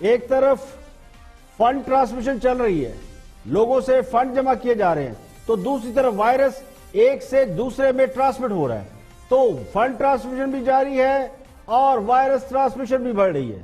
ایک طرف fund transmission چل رہی ہے، لوگوں سے فنڈ جمع کیے جا رہے ہیں، تو دوسری طرف وائرس ایک سے دوسرے میں ٹرانسمٹ ہو رہا ہے، تو فنڈ ٹرانسمیشن بھی جاری ہے اور وائرس ٹرانسمیشن بھی بڑھ رہی ہے۔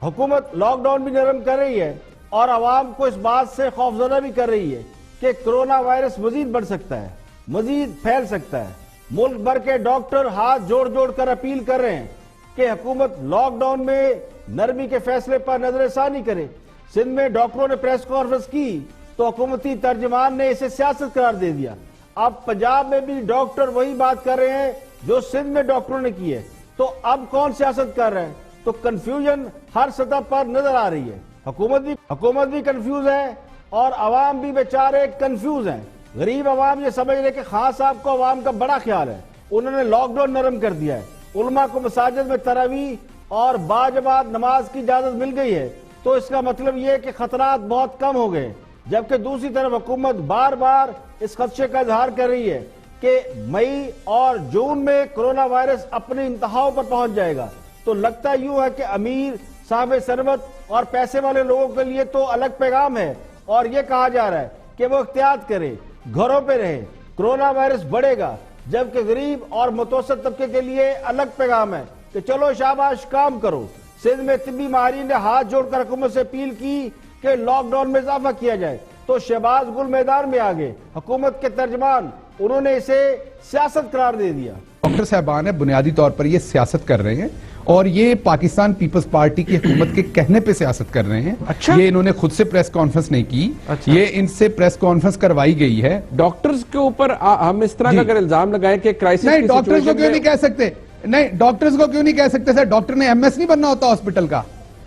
حکومت لاک ڈاؤن بھی نرم کر رہی ہے اور عوام کو اس بات سے خوفزدہ بھی کر رہی ہے کہ کرونا وائرس مزید بڑھ سکتا ہے، مزید پھیل سکتا ہے۔ ملک بھر کے ڈاکٹر ہاتھ جوڑ جوڑ کر اپیل کر رہے ہیں کہ حکومت لاک ڈاؤن میں نرمی کے فیصلے پر نظر ثانی کرے۔ سندھ میں ڈاکٹروں نے پریس کانفرنس کی تو حکومتی ترجمان نے اسے سیاست قرار دے دیا۔ اب پنجاب میں بھی ڈاکٹر وہی بات کر رہے ہیں جو سندھ میں ڈاکٹروں نے کی ہے، تو اب کون سیاست کر رہے ہیں؟ تو کنفیوژن ہر سطح پر نظر آ رہی ہے۔ حکومت بھی کنفیوز ہے اور عوام بھی بیچارے کنفیوز ہیں۔ غریب عوام یہ سمجھ رہے کہ خان صاحب کو عوام کا بڑا خیال ہے، انہوں نے لاک ڈاؤن نرم کر دیا ہے، علماء کو مساجد میں تراویح اور باجماعت نماز کی اجازت مل گئی ہے، تو اس کا مطلب یہ ہے کہ خطرات بہت کم ہو گئے۔ جبکہ دوسری طرف حکومت بار بار اس خدشے کا اظہار کر رہی ہے کہ مئی اور جون میں کرونا وائرس اپنی انتہاؤں پر پہنچ جائے گا۔ تو لگتا یوں ہے کہ امیر، صاحب ثروت اور پیسے والے لوگوں کے لیے تو الگ پیغام ہے اور یہ کہا جا رہا ہے کہ وہ احتیاط کرے، گھروں پہ رہے، کرونا وائرس بڑھے گا، جبکہ غریب اور متوسط طبقے کے لیے الگ پیغام ہے کہ چلو شاباش کام کرو۔ سندھ میں طبی ماہرین نے ہاتھ جوڑ کر حکومت سے اپیل کی کہ لاک ڈاؤن میں اضافہ کیا جائے، تو شہباز گل میدان میں آگے، حکومت کے ترجمان، انہوں نے اسے سیاست قرار دے دیا۔ ڈاکٹر صاحبان ہے بنیادی طور پر یہ سیاست کر رہے ہیں اور یہ پاکستان پیپلز پارٹی کی حکومت کے کہنے پہ سیاست کر رہے ہیں۔ یہ انہوں نے خود سے پریس کانفرنس نہیں کی، یہ ان سے پریس کانفرنس کروائی گئی ہے۔ ڈاکٹرز کے اوپر ہم اس طرح کا اگر الزام لگائیں کہ کرائسس نہیں، ڈاکٹرز کو کیوں نہیں کہہ سکتے؟ نہیں، ڈاکٹرز کو کیوں نہیں کہہ سکتے؟ سر ڈاکٹر نے ایم ایس نہیں بننا ہوتا ہاسپٹل کا،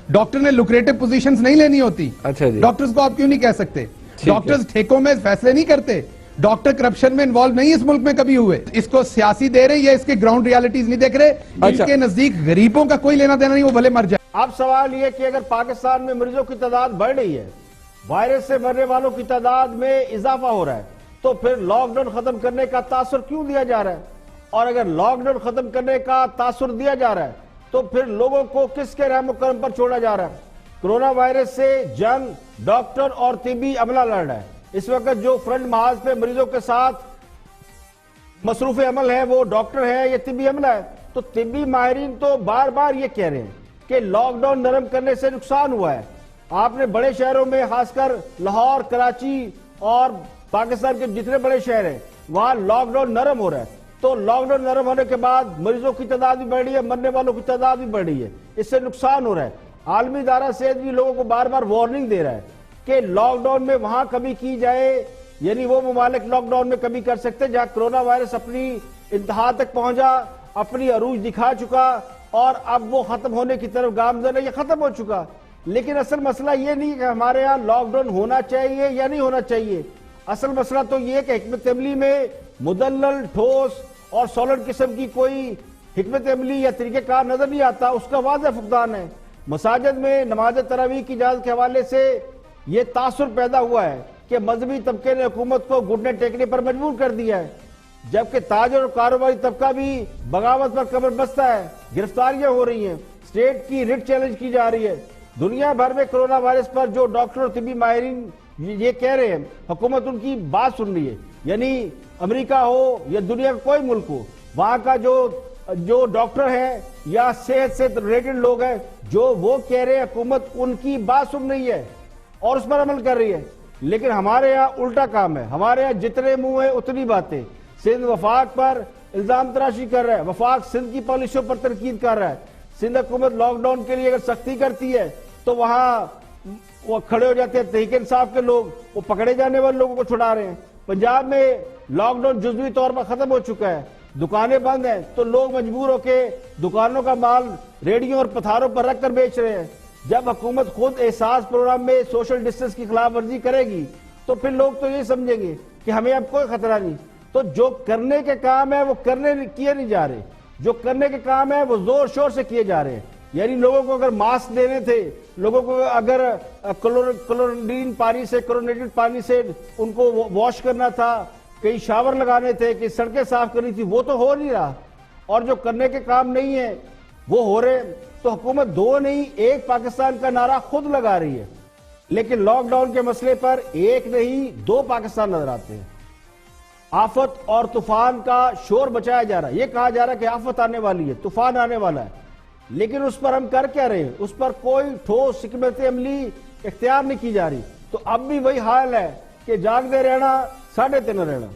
ڈاکٹر نے لوکریٹو پوزیشنز نہیں لینی ہوتی۔ ڈاکٹرز کو آپ کیوں نہیں کہہ سکتے؟ ڈاکٹرز ٹھیکوں میں فیصلے نہیں کرتے، ڈاکٹر کرپشن میں انوالو نہیں اس ملک میں کبھی ہوئے۔ اس کو سیاسی دے رہے ہیں یا اس کے گراؤنڈ ریالٹیز نہیں دیکھ رہے؟ ان کے نزدیک غریبوں کا کوئی لینا دینا نہیں، وہ بھلے مر جائے۔ اب سوال یہ کہ اگر پاکستان میں مریضوں کی تعداد بڑھ رہی ہے، وائرس سے مرنے والوں کی تعداد میں اضافہ ہو رہا ہے، تو پھر لاک ڈاؤن ختم کرنے کا تاثر کیوں دیا جا رہا ہے؟ اور اگر لاک ڈاؤن ختم کرنے کا تاثر دیا جا رہا ہے تو پھر لوگوں کو کس کے رحم و کرم پر چھوڑا جا رہا ہے؟ کرونا وائرس سے جنگ ڈاکٹر اور طبی عملہ لڑ رہا ہے۔ اس وقت جو فرنٹ محاذ پہ مریضوں کے ساتھ مصروف عمل ہے وہ ڈاکٹر ہے یا طبی عملہ ہے، تو طبی ماہرین تو بار بار یہ کہہ رہے ہیں کہ لاک ڈاؤن نرم کرنے سے نقصان ہوا ہے۔ آپ نے بڑے شہروں میں خاص کر لاہور، کراچی اور پاکستان کے جتنے بڑے شہر ہیں وہاں لاک ڈاؤن نرم ہو رہا ہے، تو لاک ڈاؤن نرم ہونے کے بعد مریضوں کی تعداد بھی بڑھ رہی ہے، مرنے والوں کی تعداد بھی بڑھ رہی ہے، اس سے نقصان ہو رہا ہے۔ عالمی ادارہ صحت بھی لوگوں کو بار بار وارننگ دے رہا ہے کہ لاک ڈاؤن میں وہاں کمی کی جائے، یعنی وہ ممالک لاک ڈاؤن میں کمی کر سکتے جہاں کرونا وائرس اپنی انتہا تک پہنچا، اپنی عروج دکھا چکا اور اب وہ ختم ہونے کی طرف گامزن ہے، یہ ختم ہو چکا۔ لیکن اصل مسئلہ یہ نہیں کہ ہمارے ہاں لاک ڈاؤن ہونا چاہیے یا نہیں ہونا چاہیے، اصل مسئلہ تو یہ کہ حکمت عملی میں مدلل، ٹھوس اور سالڈ قسم کی کوئی حکمت عملی یا طریقہ کار نظر نہیں آتا، اس کا واضح فقدان ہے۔ مساجد میں نماز تراویح کی اجازت کے حوالے سے یہ تاثر پیدا ہوا ہے کہ مذہبی طبقے نے حکومت کو گھٹنے ٹیکنے پر مجبور کر دیا ہے، جبکہ تاجر اور کاروباری طبقہ بھی بغاوت پر کمر بستہ ہے، گرفتاریاں ہو رہی ہیں، اسٹیٹ کی ریٹ چیلنج کی جا رہی ہے۔ دنیا بھر میں کرونا وائرس پر جو ڈاکٹر اور طبی ماہرین یہ کہہ رہے ہیں، حکومت ان کی بات سن رہی ہے، یعنی امریکہ ہو یا دنیا کا کوئی ملک ہو، وہاں کا جو ڈاکٹر ہے یا صحت سے ریلیٹڈ لوگ ہیں جو وہ کہہ رہے ہیں، حکومت ان کی بات سن رہی ہے اور اس پر عمل کر رہی ہے۔ لیکن ہمارے یہاں الٹا کام ہے، ہمارے یہاں جتنے منہ ہیں اتنی باتیں۔ سندھ وفاق پر الزام تراشی کر رہا ہے، وفاق سندھ کی پالیسیوں پر تنقید کر رہا ہے۔ سندھ حکومت لاک ڈاؤن کے لیے اگر سختی کرتی ہے تو وہاں وہ کھڑے ہو جاتے ہیں تحریک انصاف کے لوگ، وہ پکڑے جانے والے لوگوں کو چھڑا رہے ہیں۔ پنجاب میں لاک ڈاؤن جزوی طور پر ختم ہو چکا ہے، دکانیں بند ہیں تو لوگ مجبور ہو کے دکانوں کا مال ریڑیوں اور پتھاروں پر رکھ کر بیچ رہے ہیں۔ جب حکومت خود احساس پروگرام میں سوشل ڈسٹنس کی خلاف ورزی کرے گی تو پھر لوگ تو یہ سمجھیں گے کہ ہمیں اب کوئی خطرہ نہیں۔ تو جو کرنے کے کام ہے وہ کیے نہیں جا رہے، جو کرنے کے کام ہے وہ زور شور سے کیے جا رہے ہیں۔ یعنی لوگوں کو اگر ماسک دینے تھے، لوگوں کو اگر کلورینیٹڈ پانی سے ان کو واش کرنا تھا، کئی شاور لگانے تھے، کئی سڑکیں صاف کرنی تھی، وہ تو ہو نہیں رہا۔ اور جو کرنے کے کام نہیں ہے وہ ہو رہے ہیں۔ تو حکومت دو نہیں ایک پاکستان کا نعرہ خود لگا رہی ہے، لیکن لاک ڈاؤن کے مسئلے پر ایک نہیں دو پاکستان نظر آتے ہیں۔ آفت اور طوفان کا شور بچایا جا رہا ہے، یہ کہا جا رہا ہے کہ آفت آنے والی ہے، طوفان آنے والا ہے، لیکن اس پر ہم کر کیا رہے ہیں؟ اس پر کوئی ٹھوس حکمت عملی اختیار نہیں کی جا رہی۔ تو اب بھی وہی حال ہے کہ جاگتے رہنا، 3:30 رہنا۔